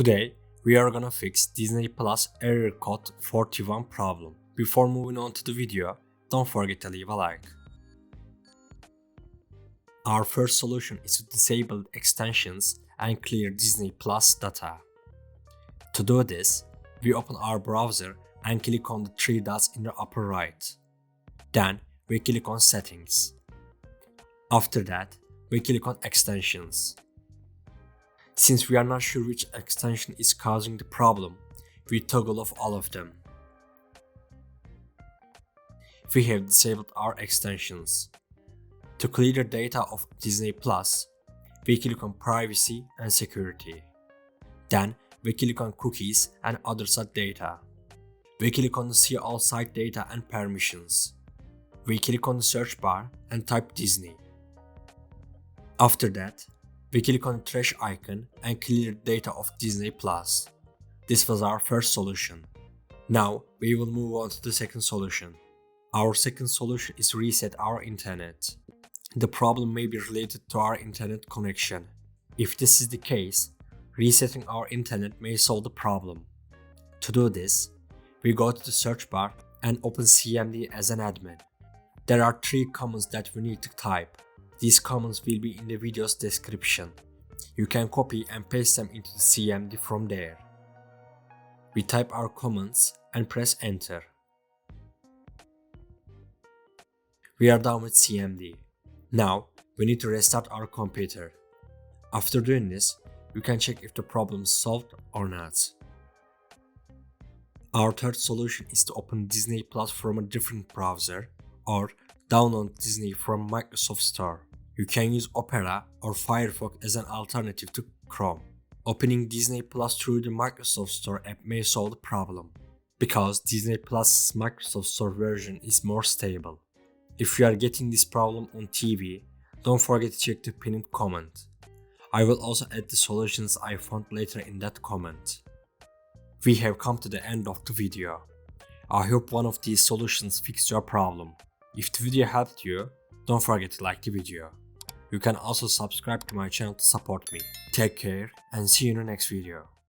Today, we are gonna fix Disney Plus error code 41 problem. Before moving on to the video, don't forget to leave a like. Our first solution is to disable extensions and clear Disney Plus data. To do this, we open our browser and click on the three dots in the upper right. Then, we click on Settings. After that, we click on Extensions. Since we are not sure which extension is causing the problem, we toggle off all of them. We have disabled our extensions. To clear the data of Disney Plus, we click on Privacy and Security. Then we click on Cookies and other site data. We click on the See All Site Data and Permissions. We click on the search bar and type Disney. After that, we click on the trash icon and clear the data of Disney Plus. This was our first solution. Now we will move on to the second solution. Our second solution is reset our internet. The problem may be related to our internet connection. If this is the case, resetting our internet may solve the problem. To do this, we go to the search bar and open CMD as an admin. There are three commands that we need to type. These commands will be in the video's description. You can copy and paste them into the CMD from there. We type our commands and press enter. We are done with CMD. Now we need to restart our computer. After doing this, you can check if the problem is solved or not. Our third solution is to open Disney Plus from a different browser or download Disney from Microsoft Store. You can use Opera or Firefox as an alternative to Chrome. Opening Disney Plus through the Microsoft Store app may solve the problem, because Disney Plus' Microsoft Store version is more stable. If you are getting this problem on TV, don't forget to check the pinned comment. I will also add the solutions I found later in that comment. We have come to the end of the video. I hope one of these solutions fixed your problem. If the video helped you, don't forget to like the video. You can also subscribe to my channel to support me. Take care and see you in the next video.